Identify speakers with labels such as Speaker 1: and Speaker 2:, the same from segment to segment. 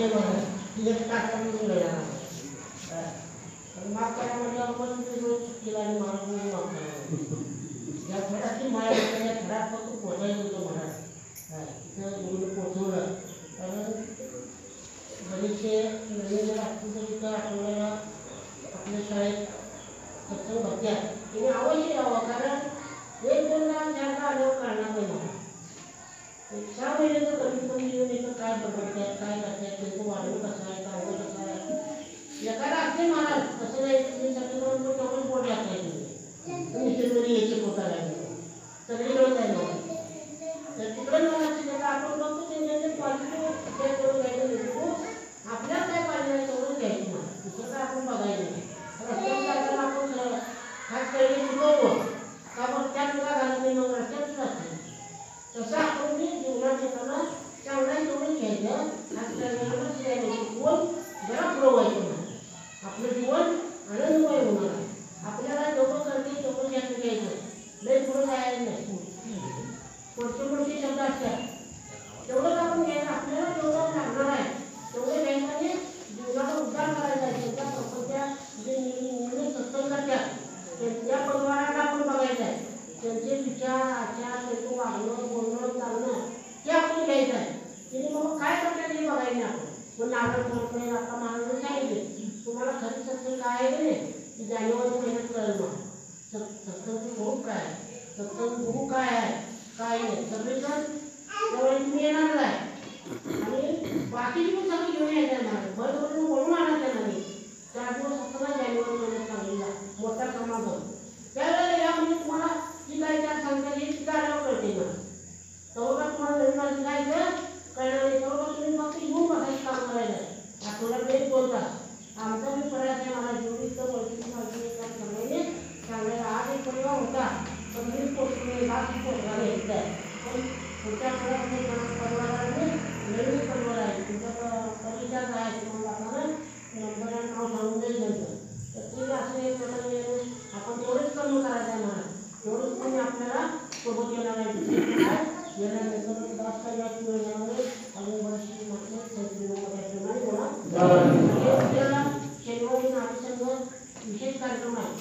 Speaker 1: नाही मला एक टाकायला गेला माफ करा म्हणजे आपण चुकीला आणि मला माफ करा या घराची माया त्या घरात फक्त पोचायला होतं मला तिथं मुलं पोचवलं कारण बरेचसे नवीन जर असतील तर तिथं आठवड्याला आपल्या शाळेत सत्संग भरत्या तिने अवश्य यावं कारण एक दोनदा ज्यांना आल्यावर काढणार नाही मला 6 महिने तर कमीत कमी येऊन येतं काय बघतात काय करतात त्यांचं वाढवून कसं आहे काय कसं आहे एखादा असते महाराज कसं नाही तुम्ही सगळं तेवढंच बोट लागताय तुम्ही शिरवणी यायचे पोटा राहिले सगळीकडे जायला तर तिकडे मला आपण बघतो त्यांच्या क्वालिटी चेक करून घ्यायचं आपल्याला काय पाहिजे आहे तेवढंच घ्यायचं मला दुसरं काय आपण बघायचं नाही रस्त्यावर आपण खास काही शिकवतो का मग त्या तुला घालत नाही मग रस्त्यातच असते तसं आपण जीवनात येताना चांगला जेवढं घ्यायचं शिकवून जरा पुढं व्हायचं आपलं जीवन आनंदमय होणार आपल्याला जेवढं करते तेवढं जास्त घ्यायचं लई पुढं जायचं नाही पुढचे शब्द असतात तेवढंच आपण घ्यायचं आपल्याला जेवढं लागणार आहे तेवढं घ्यायचं आणि जीवनाचा उद्धार करायचा आहे त्यांच्या प्रपंच्या जे निर्णय सत्संग करतात त्या परिवाराला आपण बघायचं आहे त्यांचे विचार आचार त्यांचं वागणं बोलणं चालणं हे आपण घ्यायचं आहे तिने मग काय करतात ते बघायचं आपण पण नाटक करतोय आता महाराजांनी सांगितले तुम्हाला खरी सत्संग काय आहे की नाही ती जानेवारी महिन्यात कळेल मग सत्संगचं स्वरूप काय आहे सत्संग गुरु काय आहे काय नाही सगळेजण त्यावेळी तुम्ही येणारच आहे आणि बाकीची पण सगळी घेऊन यायचं आहे बरोबर बोलून आणायचं नाही 4 दिवस सत्संग जानेवारी महिन्यात सांगितला मोठा समागम त्यावेळेला या म्हणजे तुम्हाला जी काही त्या सांगता येईल तिथं आल्यावर कळते मला तेव्हा तुम्हाला नवीन शिकायचं कळणार नाही तेव्हा तुम्ही फक्त येऊन बसायचं काम करायचं आठवड्यात एक 2 तास आमचा मी प्रयास आहे मला जेवढी तर ओळखीची माहिती काम सांगायचे सांगायला आज एक परिवार होता पण मी पोचले लास्ट पोचला घेतला पण पुढच्या परिवाराने नवीन परिवार आहे तुमच्या परिचयात आहे तुम्हाला नंबर नाव सांगून जाईल नंतर तर ते असं एक प्रकारे आपण तेवढंच कमी करायचं आहे मला तेवढंच कोणी आपल्याला सोबत येणार आहे येण्यानंतर दास काही वाटून येण्यामध्ये अजून बरेचशी आपल्याला शनिवारी नाट्यसंघ विशेष कार्यक्रम आहे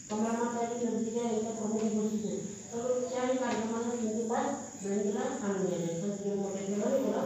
Speaker 1: कमलामाताची नदीच्या यांच्या प्रमुख गोष्टी तर त्या कार्यक्रमाला सिंधुबाई बँकेला आणून गेले तर मोठ्या बोला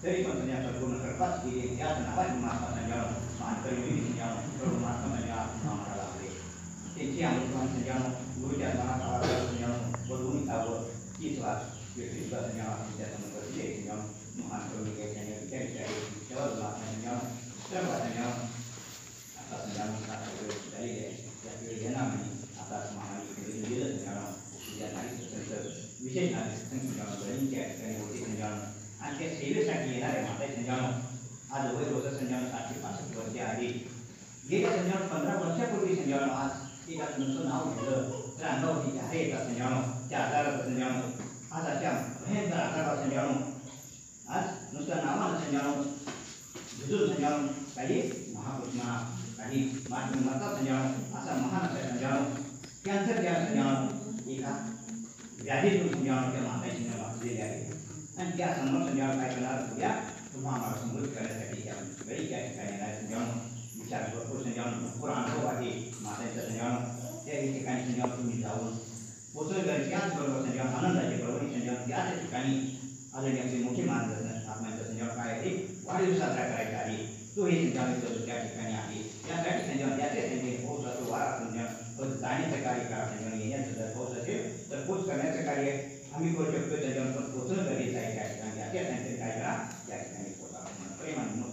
Speaker 2: तरी पण संन्यास पूर्ण करताच गेले त्याच नावाची महात्मा संजानो मानकरी संजानो प्रभू महात्मा संजानो आम्हाला लागले त्यांची अमृतवान संजानो गुरुच्या मनात संजानो बदलून यावं तीच वाच व्यक्तित्व संजानो त्यासमोर करते संजानो महान करून घ्यायचे विचार तेव्हा महात्मा संजानो सर्व संजानो आता संजानो झालेली आहे त्यावेळी घेणार नाही आता महाराज गेलं संजानो या नारी विशेष नारी संजानो गणित ठिकाणी होती संजानो आणि त्या सेवेसाठी येणारे माता संजानो आज वय रोज संजानो 765 वर्षे आली गेल्या संजानो 15 वर्षापूर्वी संजानो आज एका तुमचं नाव घेतलं तर अंगावरती आहे एका संजानो त्या आजाराचा संजानो आज अशा भयंकर आजाराचा संजानो आज नुसतं नावानं संजानो भिजून संजानो काही महापुरुषा काही माता संजानो असा महान असा संजानो कॅन्सर त्या संजानो एका व्याधीतून संजानो त्या माता संजानो वाचलेले आहे आणि त्या समोर संजानो काय करणार उद्या तुम्हा आम्हाला समृद्ध करण्यासाठी त्या वेळी त्या ठिकाणी येणार संजानो विचार भरपूर संजानो भरपूर अनुभव आहे मातांचा संजानो त्या ठिकाणी संजानो तुम्ही जाऊन पोचवलं त्याचबरोबर संजानो आनंदाचे बरोबर संजानो त्याच ठिकाणी आलेले आपले मोठे मार्गदर्शन आत्म्यांचा संजानो काय आहे वाढदिवस साजरा करायचा आहे तो हे संजानो त्या ठिकाणी आहे त्यासाठी संजानो त्याचे त्यांचे पोच असतो वारा संजानो जाण्याचं कार्य करा संजानो येण्याचं जर पोच असेल तर पोच करण्याचं कार्य आम्ही करू शकतो त्याच्यावर पण पोचणं गरजेचं आहे त्या ठिकाणी अशा त्यांचे काय करा त्या ठिकाणी पोचा प्रेमाने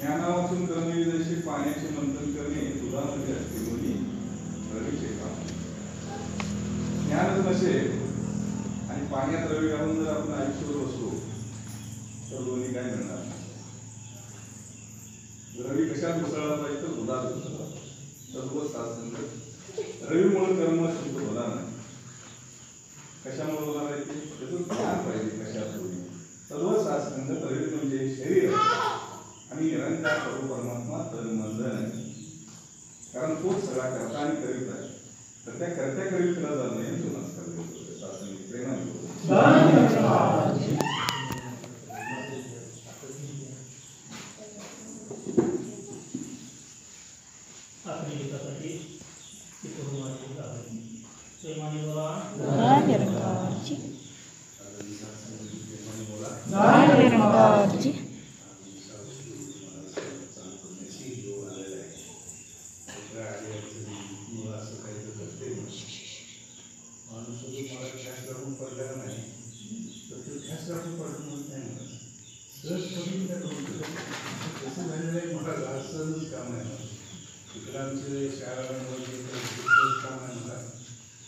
Speaker 3: ज्ञानावाचून करणे जसे पाण्याचे मंथन करणे दुधामध्ये असते दोन्ही रवीचे काम. ज्ञानच नसेल आणि पाण्यात रवी घालून जर आपण आयुष्यभर बसलो तर दोन्ही काय मिळणार. रवी कशात घुसळला पाहिजे तर दुधात घुसळला. सर्व साधन रवीमुळे कर्म शुद्ध होणार नाही. कशामुळे होणार आहे ते त्याचं ज्ञान पाहिजे. कशापूर्वी सर्व शास्त्रंग तरी म्हणजे शरीर आणि निरंकार सर्व परमात्मा तन मन धन, कारण तोच सगळा करता आणि करीत आहे. तर त्या कर्त्या करीत केला जात नाही तो नमस्कार देतो शास्त्र प्रेमाने बोलतो.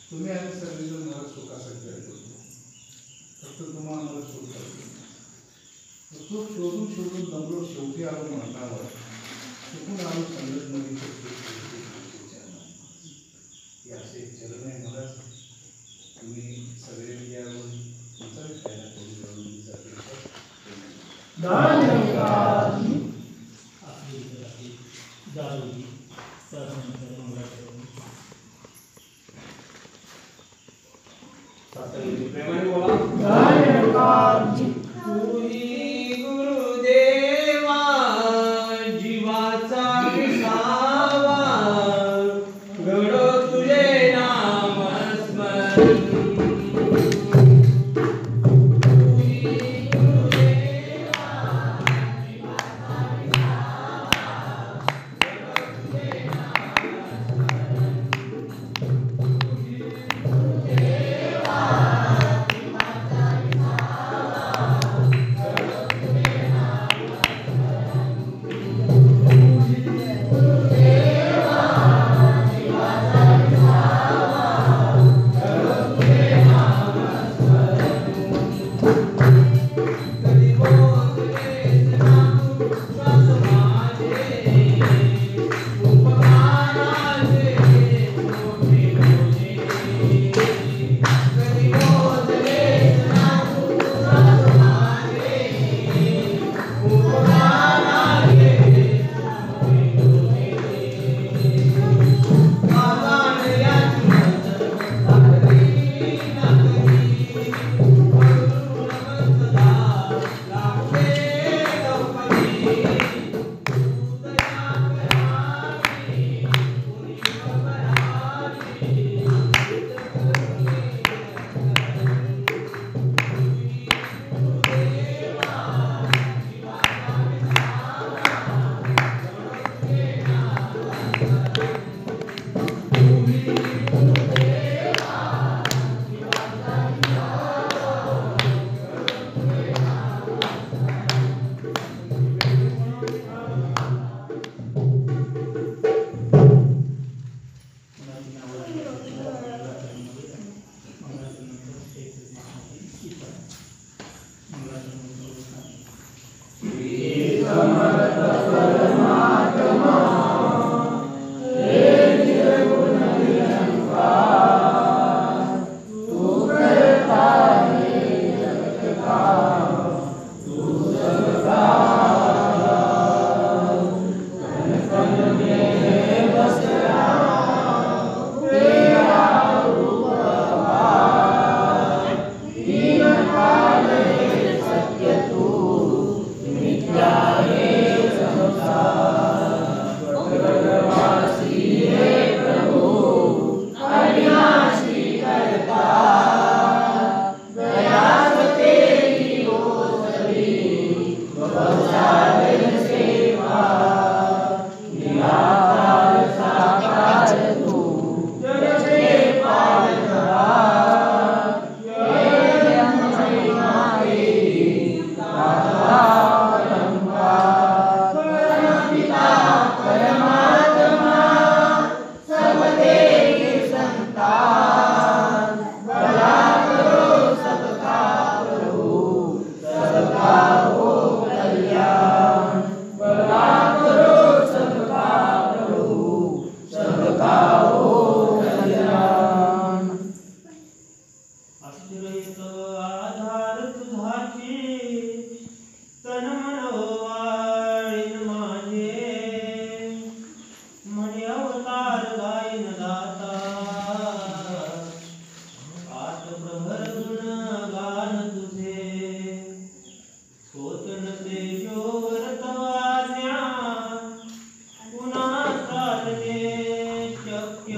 Speaker 3: तुम्ही आणि सगळेजण मला सुखासाठी ऐकतो, फक्त तुम्हाला मला सुख करतो. सुख शोधून शोधून दमलो, शेवटी आलो मरणावर, चुकून आलो संगत मध्ये असे चलन आहे. मला तुम्ही सगळे यावर तुमचा फायदा करून
Speaker 2: प्रेमाने बोला. तुही गुरुदेवा जीवाचा विसावा, घडो तुझे नाम स्मरण.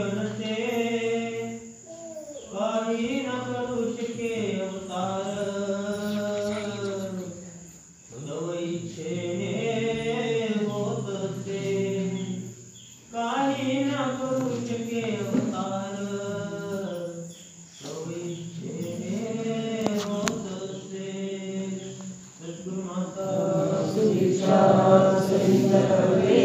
Speaker 4: बनते काही न करू शके अवतार तव इच्छेने होत असते काही न करू शके अवतार तव इच्छेने होत असते सद्गुरु माता सुदीक्षा संतवे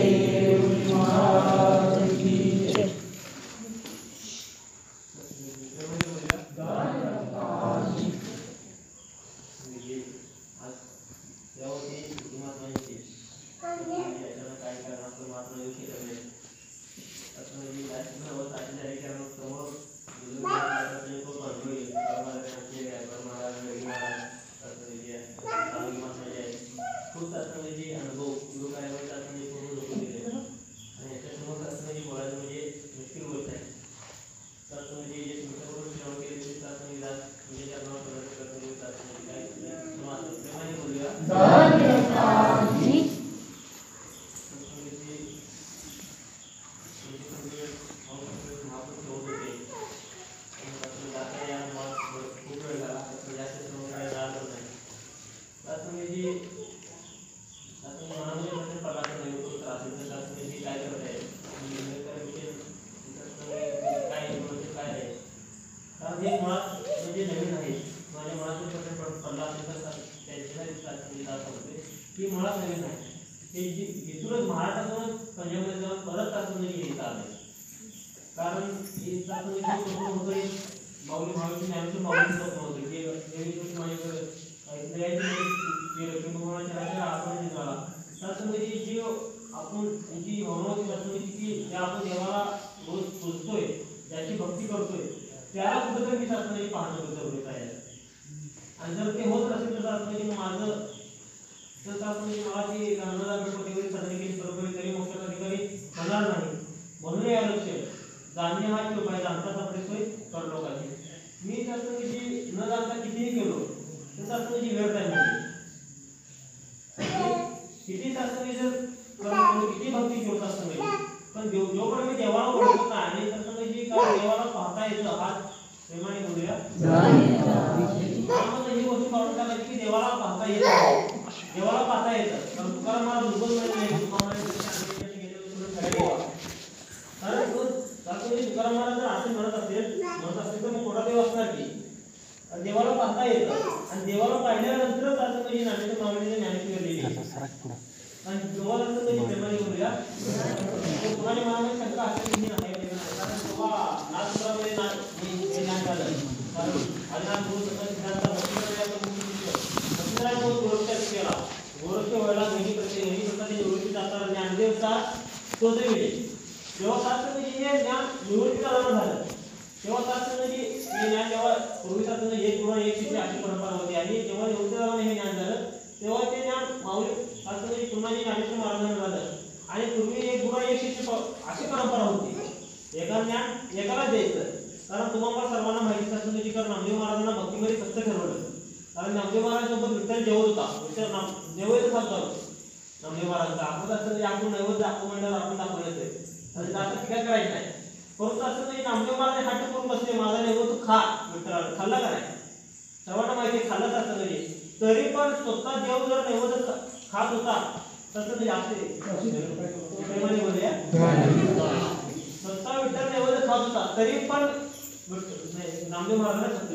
Speaker 4: महाराज की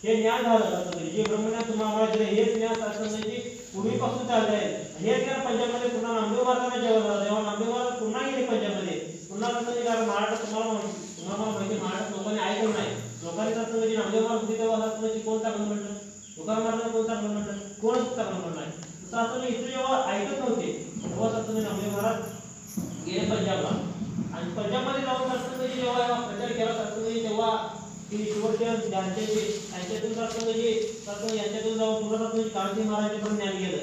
Speaker 4: जय हे ज्ञान झालं जे ब्रह्मज्ञान तुम्हाला हेच ज्ञान पूर्वीपासून चालत आहे. हे गेलं पंजाबमध्ये पुन्हा नामदेव महाराजांना जेव्हा नामदेव महाराज पुन्हा गेले पंजाबमध्ये पुन्हा सत्संग कारण महाराष्ट्रात तुम्हाला माहिती महाराष्ट्रात लोकांनी ऐकलं नाही. लोकांनी सत्संगाची नामदेव महाराज होते तेव्हा सत्संगाची कोण चांगलं म्हटलं, तुकाराम महाराजांना कोण चांगलं म्हटलं, कोणच चांगलं म्हणलं नाही. सत्संग इथे जेव्हा ऐकत नव्हते तेव्हा सत्संग नामदेव महाराज गेले पंजाबला आणि पंजाबमध्ये जाऊन सत्संगाची जेव्हा प्रचार केला सत्संगाची तेव्हा ईश्वरचंद यांच्यातून सत्संग यांच्यातून जाऊन पुन्हा सत्संगाची काळजी महाराजांपर्यंत ज्ञान गेलं.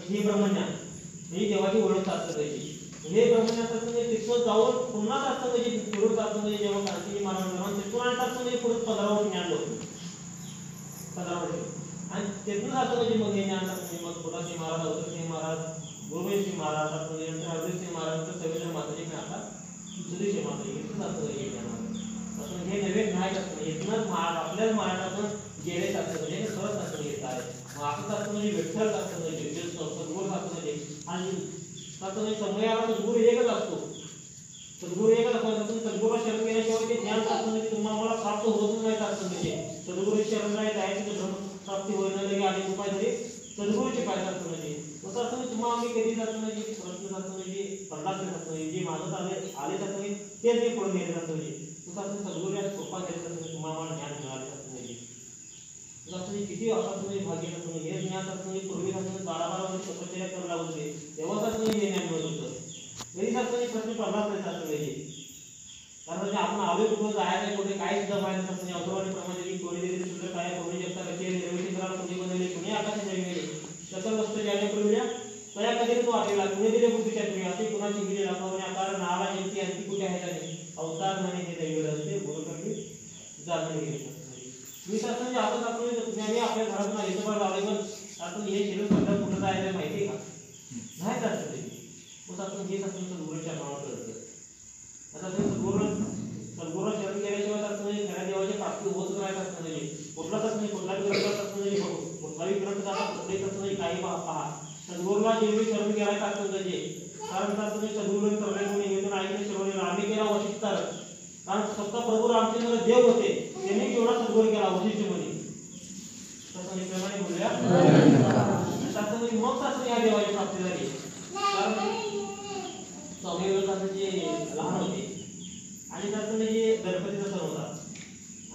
Speaker 4: हे ब्रह्मज्ञान ही देवाची ओळख सत्संगाची. हे ब्रह्मज्ञान सत्संग तिथं जाऊन पुन्हा सत्संगाची पुढे सत्संगाची जेव्हा काळजी महाराज तिथून आणि सत्संगाची पुढे 15 वर्ष ज्ञान होतं. 15 वर्ष आणि तिथून सत्संगाची मग हे ज्ञान सत्संग मग पुढाजी महाराज अवधूतसिंह महाराज गुरुवेदसिंह महाराज सत्संग हरदेवसिंह महाराज सगळेजण माताजी मी आता सुधीरसिंह माताजी इथून सत्संगाची ज्ञान हे नवे नाही असतं. इथूनच आपल्याच महाराष्ट्रातून गेले सत्संग म्हणजे खरंच सत्संग येत आहे. मग असं सत्संग म्हणजे विठ्ठल सत्संग म्हणजे सद्गुरू सत्संग म्हणजे आणि सत्संग समयाला सद्गुरू एकच असतो. सद्गुरू एकच असतो. सद्गुरूला शरण केल्याशिवाय ते ज्ञान सत्संग तुम्हाला प्राप्त होतच नाही. सत्संगाचे सद्गुरू शरण राहत आहे तिथे ब्रह्मप्राप्ती होईना लगे आणि उपाय तरी सद्गुरूचे पाय सत्संगाचे सत्संग तुम्हाला आम्ही कधी सत्संगाची प्रश्न सत्संगाची पडलाच सत्संग जे माझं आले सत्संग तेच मी पडून गेले सत्संग सद्गुरू या कृपा केली तुम्हाला ज्ञान मिळाले सत्संगाची सत्संग किती सत्संगाची भाग्य सत्संग हे ज्ञान सत्संग पूर्वी सत्संग 12-12 वर्ष तपश्चर्या करू लागत होते तेव्हा सत्संग हे ज्ञान मिळत होतं. तरी सत्संग प्रश्न पडलाच नाही सत्संगाची कारण आपण आलो कुठं जायचं कुठे काही सुद्धा माहिती सत्संग अवधवाणीप्रमाणे की कोणी देखील सुद्धा काय कोणी जगता कसे रविशंकराला कोणी बनवले कोणी आकाश गेले तसं वस्तू ज्याने पूर्वीला तया कधी तो वाटेला कुणी दिले बुद्धीच्या तुम्ही असे कुणाची गिरी दाखवणे आकार नाला जयंती आणखी कुठे आहे त्याने अवतार म्हणे हे दैवड असते गुरुकर्मी जाणून गेले. मी सत्संग आता आपण ज्ञानी आपल्या घरातून आले लावले पण आपण हे शिरून पद्धत कुठं जायला माहिती का नाही जात मग सत्संग हे सत्संग सद्गुरूच्या नावावर करतं. आता ते सद्गुरू शरण केल्याशिवाय सत्संग खऱ्या देवाची प्राप्ती होत नाही. सत्संग कुठला सत्संग कुठलाही ग्रंथ सत्संग कुठलाही ग्रंथ जाता कुठलाही सत्संग काही पहा सद्गुरूला जेवढी शरण केलाय सत्संगाचे कारण सत्संग सद्गुरू करणे कोणी येऊन ऐकणे शिरवणे आम्ही केला वशिष्ठार कारण फक्त प्रभू रामचंद्र देव होते त्यांनी केवढा सद्गुरू केला वशिष्ठ म्हणे सत्संग प्रमाणे बोलूया सत्संग मग सत्संग या देवाची प्राप्ती झाली. कारण स्वामी विवेकानंद जे लहान होते आणि सत्संग जे गणपतीचा सण होता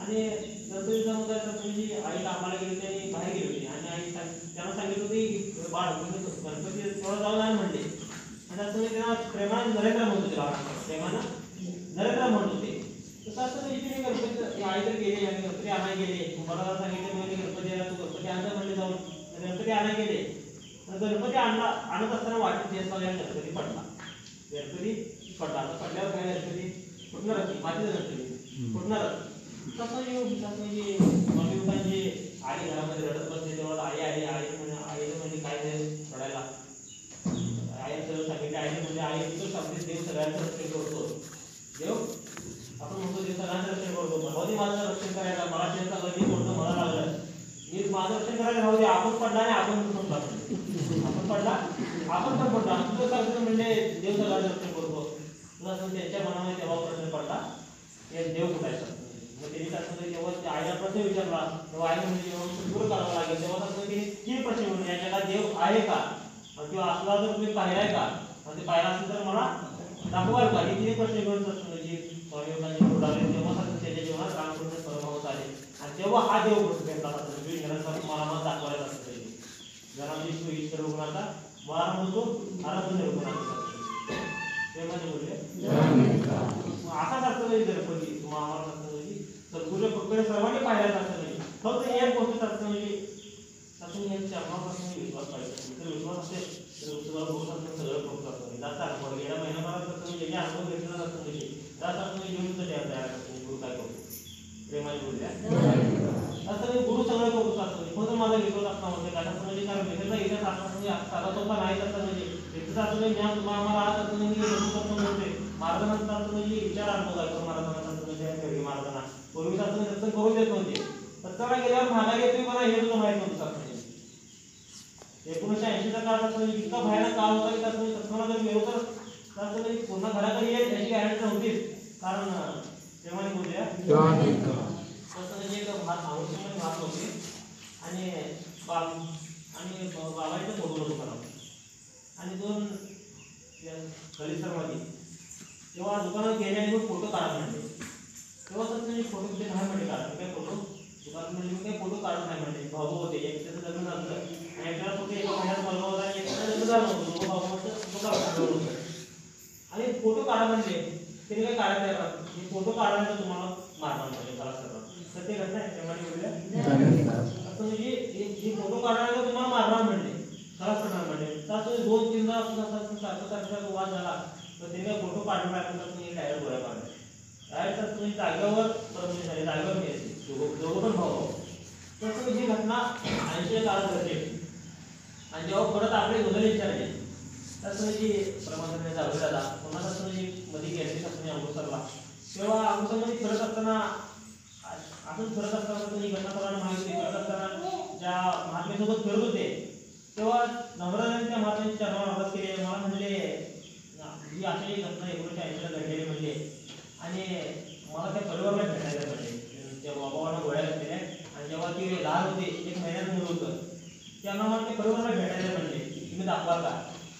Speaker 4: आणि गणपतीचा होता सत्संग आई कामाला गेली होती आणि बाहेर गेली होती आणि आई त्यांना सांगितलं होती बाळ गणपती थोडं जाऊन आहे म्हणले आणि सत्संग त्यांना प्रेमानं नरेंद्र म्हणत होते लहान प्रेमानं नरेंद्र म्हणत होते. तसं असं इथे गणपती आई तर गेले आणि गणपती आणायला गेले मला सांगितलं म्हणजे गणपती आला तू गणपती आणला म्हणले जाऊन गणपती आणायला गेले गणपती आणत असताना वाटत गणपती पडला पडल्यावर काय गणपती फुटणारच मातीचा गणपती फुटणारच. तसं म्हणजे मम्मी पप्पांचे आई घरामध्ये रडत बसले तेव्हा आई आईचं म्हणजे काय रडायला आई सगळं सांगितलं आईने म्हणजे आई तिथं सांगते देव सगळ्यांचं रक्षण करतो. देव आपण म्हणतो देव सगळ्यांचं रक्षण करतो भगवती माझं रक्षण करायला मला त्यांचा गती पडतो मला लागलं मी माझं रक्षण करायला राहू दे आपण पडला नाही आपण पडला आपण पडला आपण पण पडला तुझं सांगतो म्हणजे देव सगळ्यांचं रक्षण करतो तुला त्यांच्या मनामध्ये तेव्हा प्रश्न पडला हे देव कुठायचा मग त्यांनी सांगितलं जेव्हा आईला प्रश्न विचारला तेव्हा आई म्हणजे जेव्हा सद्गुरू करावं लागेल तेव्हा सांगतो की 3 प्रश्न म्हणजे या जगात देव आहे का किंवा असला जर तुम्ही पाहिलाय का आणि ते पाहिला असेल तर मला दाखवाल का हे 3 प्रश्न घेऊन म्हणजे स्वामी विवेकानंद उडाले तेव्हा सांगतो त्याच्या जीवनात रामकृष्ण परमहंस आले आणि तेव्हा हा देव भेटला जातो मला मग दाखवायला असतं जरा ईश्वर रुग्णाचा मला म्हणतो आराधन रुग्णाचा प्रेमाने बोलले असाच असतं नाही गणपती तुम्हाला आम्हाला असतं सद्गुरूच्या कृपेने सर्वांनी पाहायला असतं नाही फक्त एक गोष्ट असतं म्हणजे असं यांच्या चरणापासून विश्वास पाहिजे तर विश्वास असेल तर तुम्हाला बोलत असतं सगळं करू असतं जास्त अनुभव गेल्या महिन्याभरात असतं जे अनुभव घेतला असतं म्हणजे जास्त आपण घेऊन तयार असतो गुरु काय करतो प्रेमाने बोलल्या असं मी गुरु सगळं करू असतो फक्त माझा विश्वास असता म्हणजे काय असं म्हणजे कारण भेटायला इथं असता साधा सोपा नाही असं म्हणजे इथं असं नाही ज्ञान तुम्हाला आम्हाला आज असं म्हणजे म्हणते मार्गानंतर असं म्हणजे विचार अनुभव आहे मार्गानंतर मार्गाना पूर्वी असं सत्संग करू देत नव्हते सत्संगाला गेल्यावर मागायला येतोय मला हे तुला माहित नव्हतं सत्संग 1980चा काळ असं इतका भयानक काळ होता की त्यात सत्संगाला जर गेलो तर त्यात पूर्ण घराकडे येईल याची गॅरंटी नव्हतीच कारण तेव्हा बोलूया तसं एक भात आवडते भात होते आणि आणि बाबाईचं फोटो दुकानात आणि 2 परिसरमध्ये तेव्हा दुकानात गेले आणि मग फोटो काढा म्हणले. तेव्हा तर तुम्ही फोटो कुठे नाही म्हणले काढा काय फोटो दुकानात म्हणजे मी काही फोटो काढत नाही म्हणले. भाऊ होते एक त्याचं लग्न झालं आणि एकट्याला फक्त एका महिन्यात मुलगा होता आणि एकट्याला लग्न झालं होतं. दोघं भावाचं फोटो काढून आणि फोटो काढा म्हणले तरी काही काढायला तयार नाही. फोटो काढायला तुम्हाला मारणार म्हणजे मला सगळं सत्य घटना आहे त्यामुळे बोलूया असं म्हणजे हे फोटो काढायला तुम्हाला मारणार म्हणले खराच करणार म्हणले. तर 2-3दा सारखा वाद झाला तर त्यांनी फोटो काढून टाकला तुम्ही डायरेक्ट गोळ्या काढल्या डायरेक्ट तुम्ही जागेवर परमिशन झाली जागेवर मिळायची दोघं पण भाऊ. तसं ही घटना 80च्या काळात घडली आणि जेव्हा परत आपले गुन्हे विचारले तसं म्हणजे प्रमाणाने जावे दादा पुन्हा तसं म्हणजे मध्ये गेले तसं अमृतसरला तेव्हा अमृतसरमध्ये फिरत असताना अजून फिरत असताना ही घटना सर्वांना माहिती फिरत असताना ज्या महात्मेसोबत फिरत होते तेव्हा नवराजांनी त्या महात्म्याची चरणावर आवाज केले. मला म्हणले ही अशी घटना 1980ला घडलेली म्हणले आणि मला त्या परिवाराला भेटायला म्हणले. त्या बाबांना गोळ्या घातलेल्या आणि जेव्हा ती लहान होते 1 महिन्यात मुलं होतं त्यांना मला त्या परिवाराला भेटायला म्हणले तुम्ही दाखवाल का.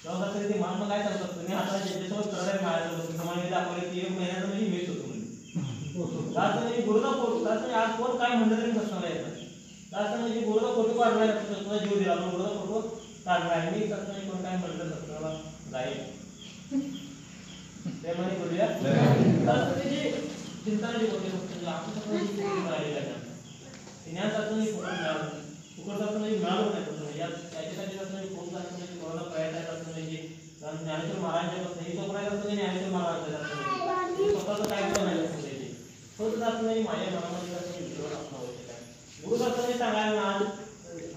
Speaker 4: तेव्हा कसं ते महात्मा काय सांगतात तुम्ही आता ज्यांच्यासोबत करत आहे माझ्यासोबत तुम्हाला दाखवले ती 1 महिन्याचं म्हणजे मीच होतो म्हणजे असं म्हणजे गुरुदा फोटो असं आज कोण काय म्हणलं तरी कसं येत नाही असं म्हणजे गुरुदा फोटो काढलाय तुझा जीव दिला पण गुरुदा फोटो काढलाय मी कसं नाही कोण काय म्हणलं सत्याला जाईल ते म्हणे बोलूया त्याची चिंता नाही होते फक्त आपण सगळं राहिलेलं आहे ज्ञानाचं नाही फुकट मिळालं फुकटाचं नाही मिळालं नाही तसं या त्याच्यासाठी असं खूप जास्त म्हणजे कोणाला प्रयत्न असं म्हणजे कारण ज्ञानेश्वर महाराजांपासून हे सोपरायचं असतं ज्ञानेश्वर महाराज स्वतःचं काय पण नाही असं त्याचे होत जात नाही माझ्या मनामध्ये असं विचार असणं आवश्यक आहे. गुरु असं नाही सांगायला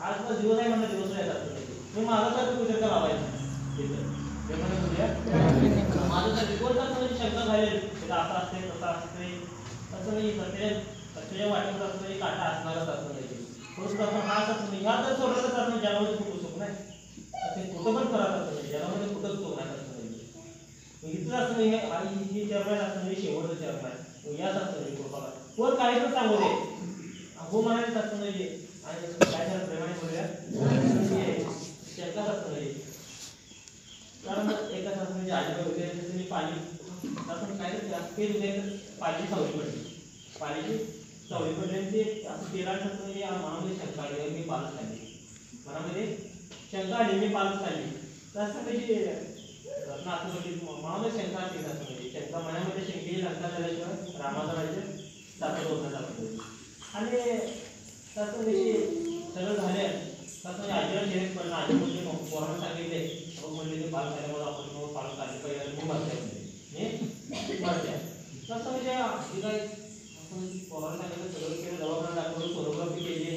Speaker 4: आज तर दिवस आहे म्हणा दिवस राहतात मी माझा तर विचार का लावायचा माझं तर दिवस म्हणजे शंका झाले असं असते तसं असते असं नाही सत्याच्या वाटेवर असं म्हणजे काटा असणारच असं नाही थोडंसं आपण हाच असं नाही ह्या जर सोडलं तर आपण जगामध्ये फुटू शकतो नाही ते कुठं पण करत असं नाही जगामध्ये कुठंच तो नाही असं नाही इथलं असं नाही आणि ही चर्म असं नाही शेवटचं चर्म आहे याच असं नाही कृपाला कोण काही पण सांगू दे हो म्हणायच असं नाही आणि काय झालं प्रेमाने बोलूया शंकाच असं नाही कारण एका असं म्हणजे आजोबा वगैरे मी पाणी असं काय तर पाणी सावली पडली पाण्याची सावली पडली आणि ते असं 13 म्हणजे मनामध्ये शंका आली मी पालच खाल्ली मनामध्ये शंका आली मी पालच खाल्ली तसं म्हणजे असं म्हणजे मनामध्ये शंका असते असं म्हणजे शंका मनामध्ये शंकेची लंका झाल्याशिवाय रामाचा राज्य सापड होत नाही आणि तसं म्हणजे सगळं झालं तसं म्हणजे आजीला चेंज पडलं आजी म्हणजे पोरांना सांगितले म्हणले ते पाल खाल्यामुळे आपण पाल खाल्ले पाहिजे मी मरते तसं म्हणजे आजी काय आपण पोरांना सांगितलं सगळं केलं दवाखाना दाखवलं सोनोग्राफी केली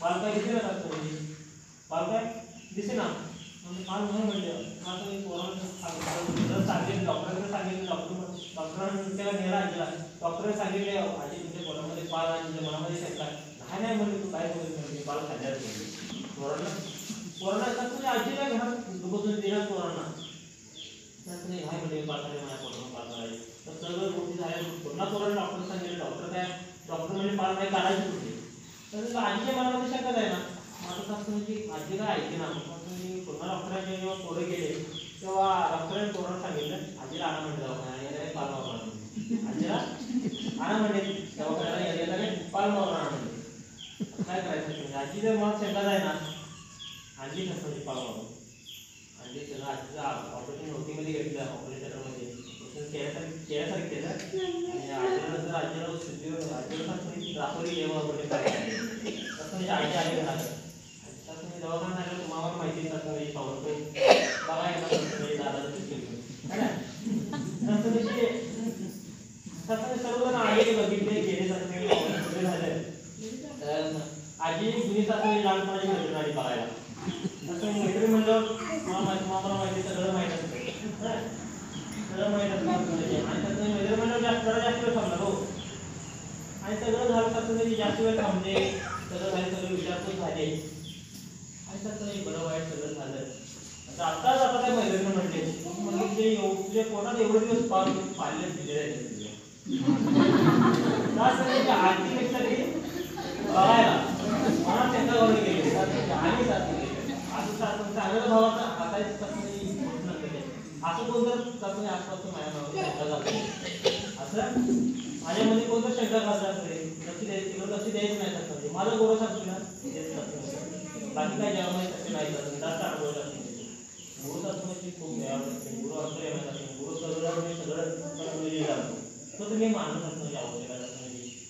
Speaker 4: पाल काय दिसे ना असं म्हणजे पाल काय दिसे ना पाल म्हणून म्हणले असं मी पोरांना सांगितलं डॉक्टरांना सांगितलं डॉक्टरांनी त्याला नेला आजीला डॉक्टरांनी सांगितले आजी तुमच्या पोरामध्ये पाल आणि तुमच्या मनामध्ये शंका नाही म्हणले तू काय बोलत म्हणजे पाल खाल्ल्यावर पोरांना असं म्हणजे आजीला घरात बसून दिला पोरांना तसं नाही नाही म्हणजे पाल खाल्ले माझ्या पोरांना पाल काढायचे तर सगळं गोष्टी झाल्या पुन्हा पोरांना डॉक्टर सांगितलं डॉक्टर काय डॉक्टर म्हणजे पाल नाही काढायची होते तर आजीच्या मनामध्ये शंका आहे ना माझं असं म्हणजे आजी काय ऐके ना पुन्हा डॉक्टरांचे जेव्हा पोरं गेले तेव्हा डॉक्टरांनी पोरांना सांगितलं आजीला आणा म्हणजे दवाखान्याला पाल मारणार आजीला आणा म्हणजे दवाखान्याला यायला पाल मारणार म्हणजे काय करायचं आजी जर मग शंका आहे ना आजी कसं म्हणजे पाल मारून आजी सगळं आजीचं ऑपरेशन ओटीमध्ये घेतलं ऑपरेशन थिएटरमध्ये केल्यासारखं केलं आणि आजीला जर आजीला राखोरी येवं वगैरे करायचं तसं म्हणजे आजी आली घरात तसं म्हणजे दवाखाना झालं तुम्हाला माहिती तसं म्हणजे बघा येणार दादा है ना तसं म्हणजे सर्वजण आले बघितले गेले तसं झालं आजी जुनी सासरी लहानपणाची मैत्रीण आली बघायला तसं मैत्री म्हणलं मला माहिती सगळं माहीत असतं सगळं माहीत असतं आणि तसं मैत्री म्हणलं जास्त वेळ थांबणार हो आणि सगळं झालं तसं म्हणजे जास्त वेळ थांबले सगळं झाले सगळे विचारपूस झाले आणि तसं बरं वाईट सगळं झालं आता जाता काय मैत्रीण म्हणते तुझ्या पोटात एवढे दिवस पाळले दिले आजीपेक्षा बघायला मला त्यांच्या गावी गेले आणि चांगल्या भावाचा हाताची तसं असं कोण जर तसं आसपास माझ्या भावाला असं माझ्यामध्ये कोणतं शंका घातला असेल लक्ष द्यायचं नाही तसं माझा गोरस असतो ना बाकी काय जेव्हा तसे नाही जास्त अनुभव असतो गुरु असण्याची खूप गुरु असतो गुरु सगळं तो तुम्ही मानत असतो आवश्यक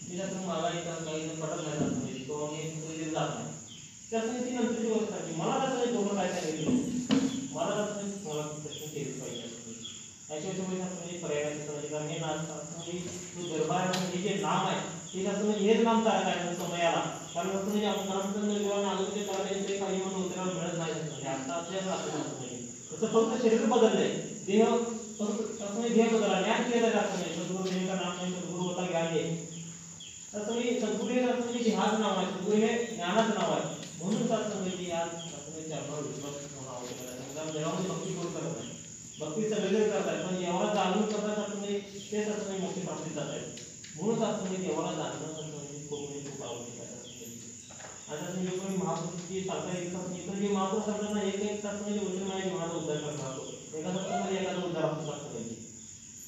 Speaker 4: मी त्यातून मला काही पटत नाही तो मी जात नाही त्यासाठी ती नंतरची गोष्ट आहे मला त्याचं दोन काय सांगितलं मला त्याचं मला प्रश्न केलं पाहिजे अशा पर्याय कारण हे नाम दरबार हे जे नाम आहे ते त्याचं हेच नाम चालत आहे समयाला कारण म्हणजे आपण जेव्हा आलो ते करायला काही म्हणून उतरायला मिळत नाही आता आपल्याला तसं फक्त शरीर बदललंय देह फक्त देह बदलला ज्ञान केलं जात नाही सद्गुरू देवाचं नाम नाही सद्गुरू होता ज्ञान आहे तसं मी सद्गुरू हे ध्यान नाव आहे सद्गुरू हे ज्ञानाचं नाव आहे म्हणून सत्संगाची आज चरणावर विश्वास ठेवणं आवश्यक आहे देवामध्ये भक्ती कोण करत नाही भक्ती सगळेजण करतात पण देवाला जाणून करतात तुम्ही ते सत्संग मोठी प्राप्ती जात आहेत म्हणून सत्संग देवाला जाणणं सत्संग खूप आवश्यक आहे आता तुम्ही कोणी महापुरुषची सांगता इतर जे महापुरुष सांगतात ना एक सत्संगाची वचन माझ्या जीवनाचा उद्धार करणार एका सत्संगामध्ये एखादा उद्धार असतो सत्संगाची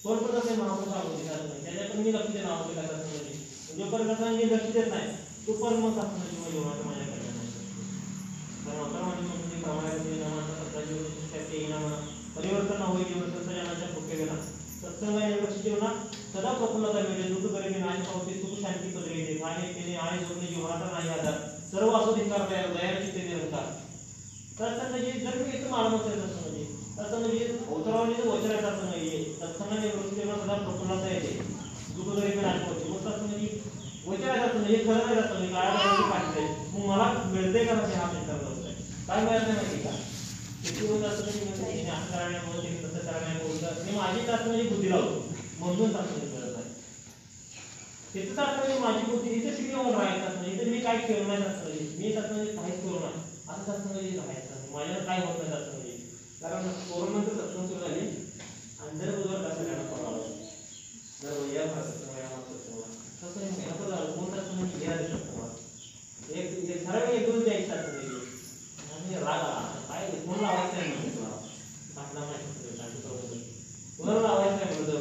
Speaker 4: कोण पण असे महापुरुष आवडते त्याच्याकडे मी लक्ष देणं आवश्यक आहे सत्संगाची जोपर्यंत मी लक्ष देत नाही तो पण मग सत्संगाची जीवनाचा माझ्या परिवर्तन होई जीवन सत्संगाच्या भुकेला सत्संग लक्ष जीवना सदा प्रफुल्लता मिळते दुःख गरिबी नाश पावते सुख शांती पदरी येते खाणे पिणे आणि झोपणे जीवनाचा नाही आधार सर्व असो धिक्कार दयाची ते निरंकार सत्संगाची जर मी इथं मालूम असेल सत्संगाची उतरवण्याचं वचन आहे सत्संगाची सत्संगाने लक्ष जीवना सदा प्रफुल्लता येते दुःख गरिबी नाश पावते मग सत्संगाची वचन आहे सत्संग हे खरं नाही सत्संग काय पाहिजे मग मला मिळते का म्हणजे हा चिंता करतोय काय मिळत नाही माहिती का किती होत असं म्हणजे असं करण्यामुळे तसं करण्यामुळे मी माझी चाचणी बुद्धी लावतो म्हणून चाचणी करत आहे तिथं चाचणी माझी बुद्धी इथं शिकली म्हणून राहायचं नाही इथं मी काय केलं नाही चाचणी मी चाचणी काहीच करू नाही असं चाचणी राहायचं माझ्यावर काय होत नाही चाचणी कारण कोरोनानंतर सत्संग सुरू झाली आणि जर उद्या कसं करण्यात पडावं जर या तसं मेहनत झालं कोण चाचणी घ्या देऊ शकतो एक ठराविक एक दोन द्यायची चाचणी राग काय कोण लावायचं आहे म्हणजे तुला कोणाला लावायचं आहे म्हणजे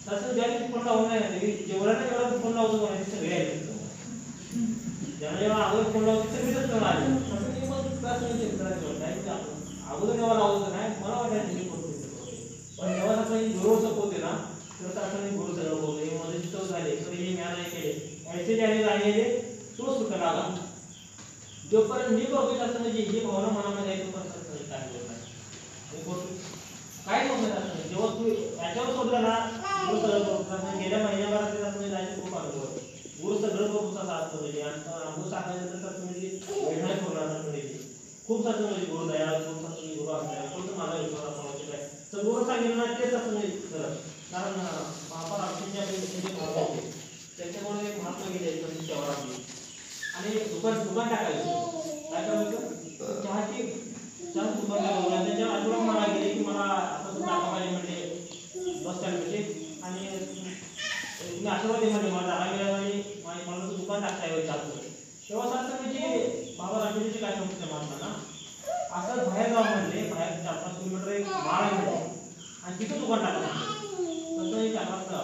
Speaker 4: तसं ज्या दिवशी फोन लावून नाही जेवढा ना जेवढा फोन लावतो कोणाचे सगळे आहेत ज्यांना जेव्हा अगोदर फोन लावतो सगळेच तेव्हा आले तसं मी मग अगोदर जेव्हा लावतो नाही मला वाटायचं मी फोन पण जेव्हा आपण गुरु सपोते ना तर आपण गुरु सगळं बोलतो हे मध्ये चित्त झाले तर हे ज्ञान केले ऐसे ज्याने झालेले तो सुख लागा जोपर्यंत मी बघत असं म्हणजे ही भावना मनामध्ये आहे तोपर्यंत काय होत नाही काय होत नाही जेव्हा तू याच्यावर शोधला ना गेल्या महिन्याभरात जायचं खूप अनुभव गुरु सगळं बघूचा साथ म्हणजे अनुभव सांगायचं म्हणजे वेगळा ठेवणार खूप सारखं म्हणजे गुरु दया खूप सारखं गुरु असणार कोणतं माझा विश्वास आवश्यक आहे तर गुरु सांगितलं ना तेच असं नाही करत कारण महापौर आपले त्याच्यामुळे महात्मा गेले सेवा आपली आणि दुकान टाकायचं काय करायचं चहाची दुकान टाकायचं त्याच्या आजोबा मला गेले की मला असं टाका पाहिजे म्हणजे बस स्टँड म्हणजे आणि तुम्ही आशीर्वाद म्हणजे मला जागा गेला आणि मला तो दुकान टाकता येईल जास्त तेव्हा असं म्हणजे बाबा राजूची काय सांगतो माणसांना असं बाहेर जावं म्हणले बाहेर 4-5 किलोमीटर एक माळ आहे म्हणजे आणि तिथं दुकान टाकायचं तसं एक 4 वाजता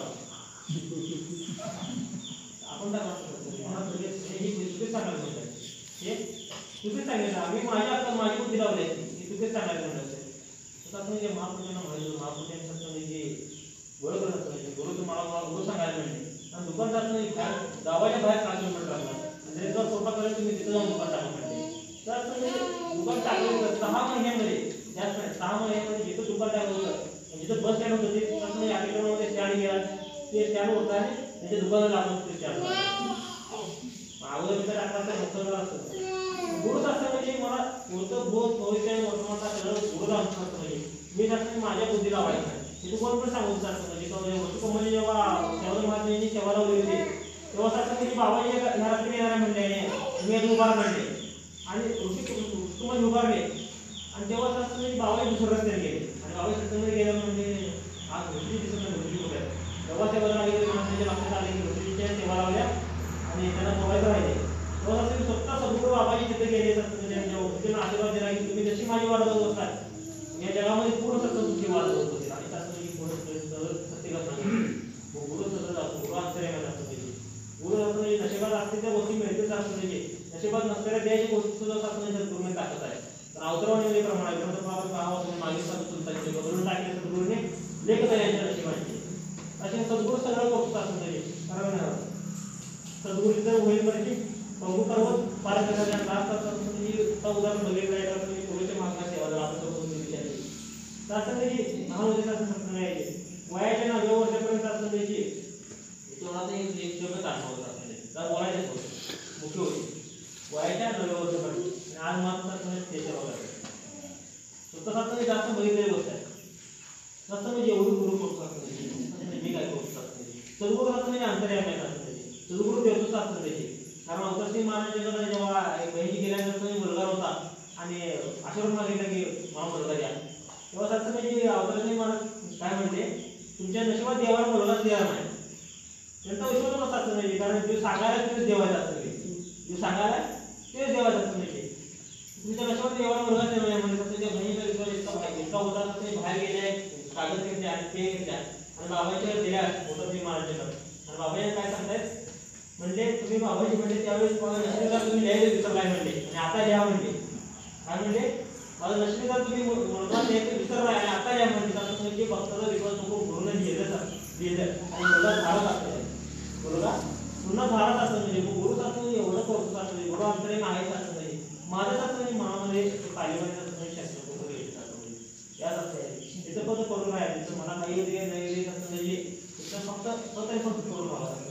Speaker 4: आपण तुम्ही सांगितलं आम्ही माझी बुद्धी लावली की तुम्हीच सांगायला म्हणायचं तसं म्हणजे महापुरुषांना म्हणायचं महापुरुषांचं जे बरोबर असतं गुरु तुम्हाला गुरु सांगायला मिळते आणि दुकान टाकणं गावाच्या बाहेर 5 किलोमीटर टाकलं आणि जर सोपा करेल तुम्ही तिथं जाऊन दुकान टाकू म्हणते तर असं दुकान टाकलं 6 महिन्यामध्ये जास्त नाही 6 महिन्यामध्ये जिथं दुकान टाकलं होतं जिथं बस स्टँड होतं ते तसं म्हणजे अलीकडमध्ये स्टँड गेला ते स्टँड होतं आणि त्याच्या दुकानाला लागलं ते स्टँड अगोदर तिथं टाकला तर मोठं असतं गुरुच असं म्हणजे मला होतं बोध भविष्य वर्तमानता सगळं गुरु लावून असतं म्हणजे मी जास्त माझ्या बुद्धी लावायचं नाही तिथं कोण पण सांगू शकतो म्हणजे जेव्हा सेवा महात्म्यांनी सेवा लावली होती तेव्हा असं म्हणजे बाबाजी ह्या रात्री येणार म्हणले मी आज उभार म्हणले आणि ऋषी उभारले आणि तेव्हा असं म्हणजे बाबाजी दुसरं रस्त्याने गेले आणि बाबाजी सत्संगामध्ये गेलं म्हणजे आज ऋषी दिसत नाही ऋषी होत्या तेव्हा सेवा लागली त्यांच्या लक्षात आले की ऋषीच्या सेवा लावल्या आणि त्यांना मोबाईल राहिले तेव्हा असं स्वतः सद्गुरू बाबाजी तिथे गेले त्यांच्या आशीर्वाद सद्गुरू तर होईपर्यंत प्रभू पर्वत पार करायला लाभ करतात म्हणजे उदाहरण बघितलं आहे तर तुम्ही गुरुच्या मार्गात सेवा जर आपण करून विचारली तर असं म्हणजे महानदीचा सत्संग आहे वयाच्या 9व्या वर्षापर्यंत असं म्हणजे तुम्हाला एक शब्द दाखवत असते तर बोलायचं होतं मुख्य होते वयाच्या 9व्या वर्षापर्यंत आज मात्र सत्संग ते सेवा करतात स्वतः सत्संग जास्त बघितलेली गोष्ट आहे सत्संग म्हणजे एवढी गुरु करू शकतो मी काय करू शकतो सद्गुरू असं म्हणजे अंतर्यामी असतं सद्गुरू देवतो असतं त्याची कारण अवतरसिंह महाराजांकडे जेव्हा बहिणी गेल्यानंतर मुलगा होता आणि आशीर्वाद मागितला की मला मुलगा द्या तेव्हा असं म्हणजे अवतरसिंह महाराज काय म्हणते तुमच्या नशिबात देवाला मुलगाच द्यावा नाही त्यांचा विश्वास नसता असं म्हणजे कारण जो सांगायला तेच देवायचं असतं जो सांगायला तेच देवायचं असतं म्हणजे तुमच्या नशिबात देवाला मुलगाच द्यावा नाही म्हणजे त्याच्या बहिणीचा विश्वास इतका होता तर ते बाहेर गेले कागद घेतले आणि ते घेतल्या आणि बाबाच्या दिल्या अवतरसिंह महाराजांकडे आणि बाबाने काय सांगतायत म्हणजे तुम्ही बाबाजी म्हणजे त्यावेळेस नशिबदार तुम्ही लिहायचं विसर काय म्हणले आणि आता लिहा म्हणले काय म्हणले माझं नशिबदार तुम्ही मुलगा लिहायचं विसरला आणि आता लिहा म्हणले असं म्हणजे भक्ताचा विश्वास नको गुरुने लिहिलं आणि मुलगा धारत असतो मुलगा पुन्हा धारत असतं म्हणजे गुरु असतं एवढं करतो असतं गुरु अंतरे मागायचं असतं म्हणजे माझं असं म्हणजे मनामध्ये तालिबानीचं असं शस्त्र कुठं घ्यायचं असतं म्हणजे याच असतं तिथं फक्त करून राहायचं तिथं मला काही वगैरे नाही असं म्हणजे तिथं फक्त स्वतः फक्त करून राहावं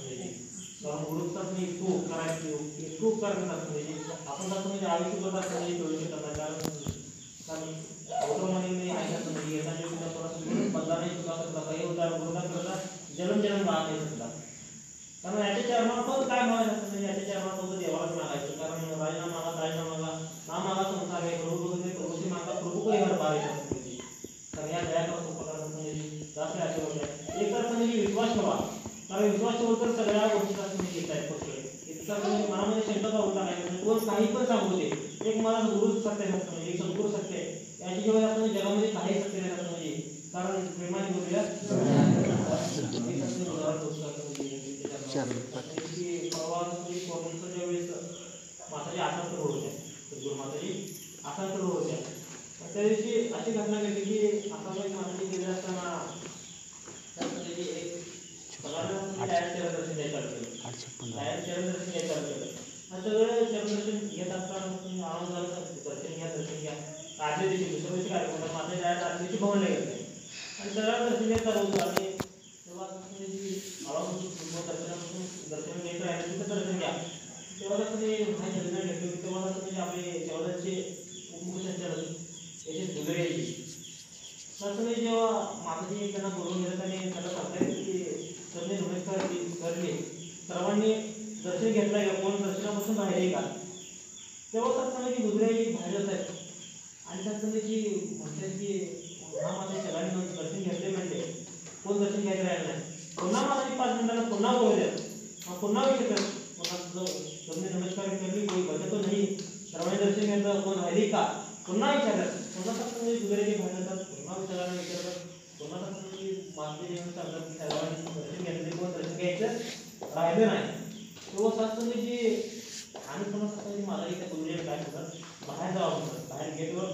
Speaker 4: कारण गुरुचा मी इतकं करायची इतकं उपकार करतात म्हणजे आपण जातो म्हणजे आयुष्यभर म्हणजे ठेवू शकत नाही कारण ऑटोमध्ये मी ऐकत म्हणजे येताना सुद्धा थोडा बदला नाही सुद्धा करता काही होता गुरुदान करता जन्म राहत नाही सुद्धा कारण याच्या चरणात काय मागायचं असतं म्हणजे याच्या चरणात होतं देवालाच मागायचं कारण राजीनामाला ना मागा संसार आहे प्रभू बघितले प्रभूची मागा प्रभू काही हर बारे कारण या दया करत उपकार म्हणजे जास्त आशीर्वाद आहे एक तर म्हणजे विश्वास ठेवा कारण विश्वास ठेवून तर सगळ्या गोष्टीचा तुम्ही घेत आहे फक्त इतका तुम्ही मनामध्ये शंका करून टाकायचं कोण काही पण सांगू दे एक मला गुरु सत्य नसतं म्हणजे एक सद्गुरू सत्य आहे याची जेव्हा असं जगामध्ये काही सत्य नाही असतं म्हणजे कारण प्रेमाने बोलूया पौर्णिमेच्या वेळेस माताजी आसांतर होत्या सद्गुरू माताजी आसांतर होत्या त्या दिवशी अशी घटना घडली की आसामला माताजी गेले असताना चरणदर्शन घेत असताना आनंद झाला दर्शन घ्या आदल्या दिवशी दुसऱ्या दिवशी कार्यक्रम माझ्या आदल्या दिवशी भवनला गेले आणि सगळ्या दर्शन घेत होतं आणि तेव्हा दर्शन घेत राहिलं तिथं दर्शन घ्या तेव्हा माहिती घेतली तेव्हा म्हणजे आपले जेवढ्याचे उपमुख्य याचे दुगरे यायची तसं जेव्हा माताजी त्यांना बोलून घेत आणि त्यांना सांगतायत की त्यांनी नमस्कार करले सर्वांनी दर्शन घेतलं कोण दर्शनापासून बाहेर आहे का तेव्हा सत्संगाची गुजराई बाहेर जात आहेत आणि सत्संगाची म्हणतात की हा माझ्या सगळ्यांनी दर्शन घेतले म्हणजे कोण दर्शन घ्यायचं राहिलं नाही पुन्हा माझ्या 5 मिनिटांना पुन्हा बोलूयात पुन्हा विचारतात पुन्हा तुम्ही नमस्कार केली कोणी बघतो नाही सर्वांनी दर्शन घेतलं कोण राहिली का पुन्हा विचारतात पुन्हा सत्संगाची गुजराई बाहेर जातात पुन्हा विचारायला विचारतात पुन्हा सत्संगाची मागणी येऊन सांगतात की सर्वांनी दर्शन घेतले कोण दर्शन घ्यायचं राहिलं नाही तेव्हा सत्संगाची आणि पुन्हा सत्संगाची मला इथे गुरुजी काय म्हणतात बाहेर जावं म्हणतात बाहेर गेटवर 5-6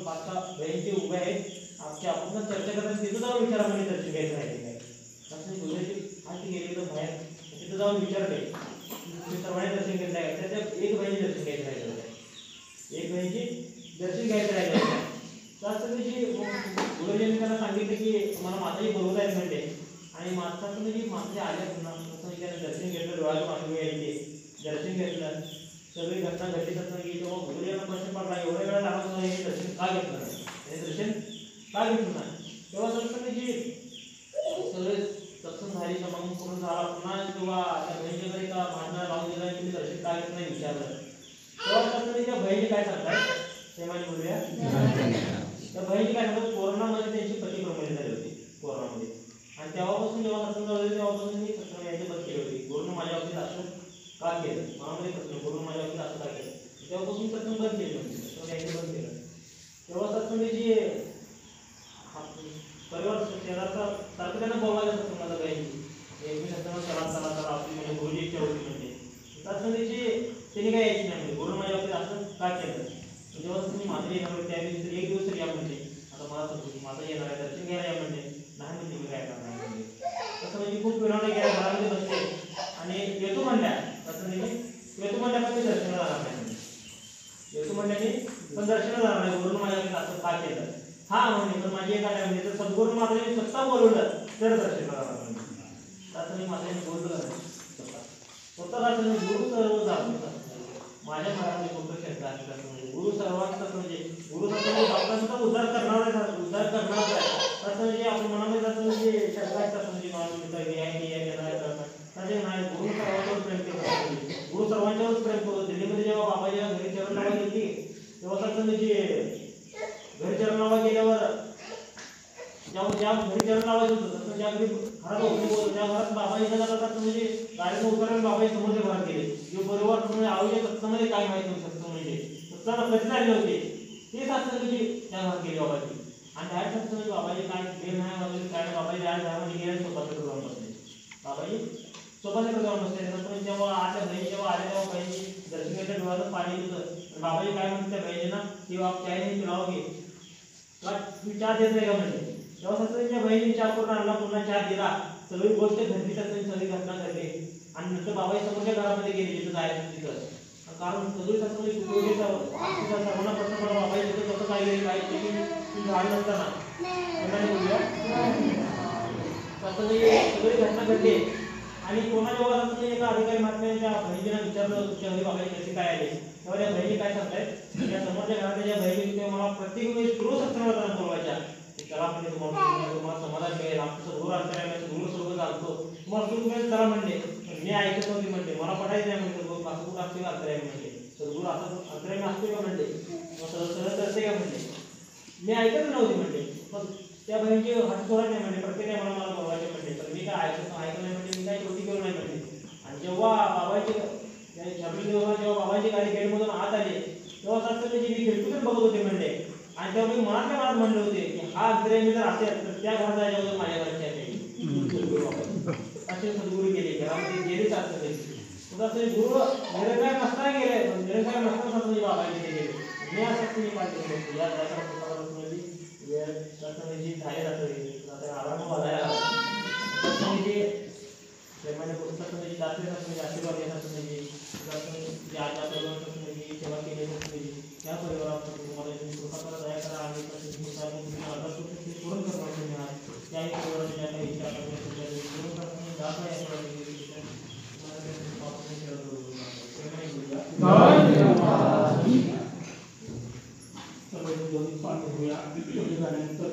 Speaker 4: बहिणी उभे आहेत आमच्या आपण चर्चा करतात तिथं जाऊन विचारा म्हणजे दर्शन घ्यायचं राहिले काय सत्संग गुरुजी आज गेले तर बाहेर तिथं जाऊन विचारले तुम्ही सर्वांनी दर्शन घेतलं आहे त्याच्यात एक बहिणी दर्शन घ्यायचं राहिलं एक बहिणीची दर्शन घ्यायचं राहिलं सत्संगाची गुरुजींनी त्यांना सांगितलं की तुम्हाला माताजी बोलवत आहेत म्हणते आणि माताजी आल्या पुन्हा दर्शन घेतलं डोळ्यातून आठवणी यायचे दर्शन घेतलं सगळी घटना घडली सत्संगी तेव्हा गुरुजींना प्रश्न पडला एवढ्या वेळा लागत होता हे दर्शन का घेतलं नाही हे दर्शन का घेतलं नाही तेव्हा सत्संगाची सगळे सत्संग झाली समागम पूर्ण झाला पुन्हा तेव्हा त्या बहिणीच्या घरी का भांडणं लावून दिला तुम्ही दर्शन का घेत नाही विचारलं तेव्हा सत्संगाच्या बहिणी काय सांगतात ते माझी बोलूया त्या बहिणी काय सांगतात कोरोनामध्ये त्यांची पती प्रमाणे झाली होती कोरोनामध्ये आणि तेव्हापासून जेव्हा सत्संग झाले तेव्हापासून मी सत्संग यायची बंद केली होती गुरुनं माझ्या बाबतीत असं का केलं मनामध्ये प्रश्न गुरुनं माझ्या बाबतीत असं का केलं तेव्हापासून सत्संग बंद केली होती सत्संग यायचं बंद केलं तेव्हा सत्संगाची परिवार शेजारचा सारखं त्यांना बोलवायचं सत्संगाला बहिणी एक मी सत्संग चला आपली म्हणजे गुरुजी इच्छा होती म्हणजे सत्संगाची त्यांनी काय यायची नाही म्हणजे गुरुनं माझ्या बाबतीत असं का केलं जेव्हा तुम्ही माता येणार होते त्या दिवशी तर 1 दिवस तरी या म्हणजे आता मला सांगतो माता येणार आहे दर्शन घ्यायला या म्हणजे नाही म्हणजे मी काय करणार म्हणजे तसं म्हणजे खूप विनवणी गेल्या घरामध्ये बसले आणि येतो म्हणल्या तसं म्हणजे का केलं? हा म्हणजे तर माझी एक आठवण तर सद्गुरू महाराजांनी स्वतः बोलवलं तर दर्शन करावं असं मी माझ्याने बोललो नाही स्वतः गुरु सर्व जागृत माझ्या मनामध्ये मोठं शंका असतात गुरु सर्वांचं म्हणजे गुरु डॉक्टरांचा उद्धार करणार आहे असं म्हणजे आपल्या मनामध्ये जातं म्हणजे शंका असतात म्हणजे गुरु सर्वांच्यावर प्रेम करतो गुरु सर्वांच्यावरच प्रेम करतो. दिल्लीमध्ये जेव्हा बाबाजी घरी चरण लावा गेली तेव्हा कसं म्हणजे घरी चरण लावा गेल्यावर ज्या घरी चरण लावायचं होतं तसं ज्या घरी घरात होतो त्या घरात बाबाजी जातात म्हणजे गाडीनं उतरून बाबाजी समोरच्या घरात गेले जो बरोबर म्हणजे आवडीच्या सत्तामध्ये काय माहिती होऊ शकतं म्हणजे सत्ताला कधी झाले होते ते शास्त्र म्हणजे त्या घरात गेले बाबाजी आणि त्या शास्त्र म्हणजे बाबाजी काय गेले नाही वगैरे काय नाही बाबाजी त्या घरामध्ये गेले सोपासाठी जाऊन बसले बाबाजी सोपासाठी जाऊन बसले पण जेव्हा आल्या बहीण जेव्हा आले तेव्हा बहिणी दर्शनाच्या डोळ्यातून पाणी होतं बाबाजी काय म्हणते त्या बहिणींना की बाप चाय नाही पिलाव घे तुम्ही चहा देत नाही का म्हणजे तेव्हा सत्ताच्या बहिणीने चहा करून आणला पुन्हा चहा दिला सगळी गोष्ट घडली सगळी घटना घडली आणि नंतर बाबाजी समोरच्या घरामध्ये गेले जिथं जायचं तिथं कारण सगळी सर्वांना प्रश्न पडला बाबाजी तिथं कसं काय गेले काय झालं नसताना सगळी घटना घडली आणि कोणाच्या वरात एका अधिकारी महात्म्यांच्या बहिणीला विचारलं तुमच्या घरी बाबाजी कसे काय आले तेव्हा त्या बहिणी काय सांगतायत या समोरच्या घरातल्या ज्या बहिणी तेव्हा मला प्रत्येक वेळेस रोज सत्संगाला बोलवायच्या चला म्हणजे तुम्हाला समाधान मिळेल आमचं सद्गुरू अंतरायला गुरु सोबत चालतो तुम्हाला सुख मिळेल चला म्हणले मी ऐकत नव्हती म्हणते मला पटायचं नाही म्हणते सद्गुरू असं कुठं असते का अंतराय म्हणते सद्गुरू असं अंतराय असते का म्हणते मग सरळ असते का म्हणते मी ऐकत नव्हती म्हणते पण त्या बहिणीची हात सोडत नाही म्हणते प्रत्येक मला बोलवायचे म्हणते तर मी काय ऐकत नाही म्हणते मी काय छोटी घेऊन नाही म्हणते आणि जेव्हा बाबाची जेव्हा बाबाची गाडी गेटमधून आत आली तेव्हा असं म्हणजे मी खिडकीतून बघत होते म्हणले आणि तेव्हा मी मनातल्या मनात म्हणले होते की हा अंतरे मी जर असेल तर त्या घरात जायच्या माझ्या घरच्या असे सद्गुरू गेले घरामध्ये गेलेच असतं ते गुरु निरंकार नसताना गेले निरंकार नसताना म्हणजे बाबाजी गेले मी असं मी पाहिजे या झाले जातं आराम वाजायला म्हणजे पुस्तक म्हणजे जास्त आशीर्वाद येतात म्हणजे सेवा केली त्या परिवारात तुम्हाला कृपा दया करा आणि पूर्ण करणार त्याही परिवाराच्या काही इच्छा पूर्ण झाल्यानंतर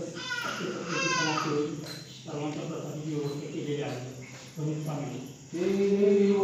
Speaker 4: सर्वांच्या प्रसादाची व्यवस्था केलेली आहे गणेश पाणी
Speaker 5: Jai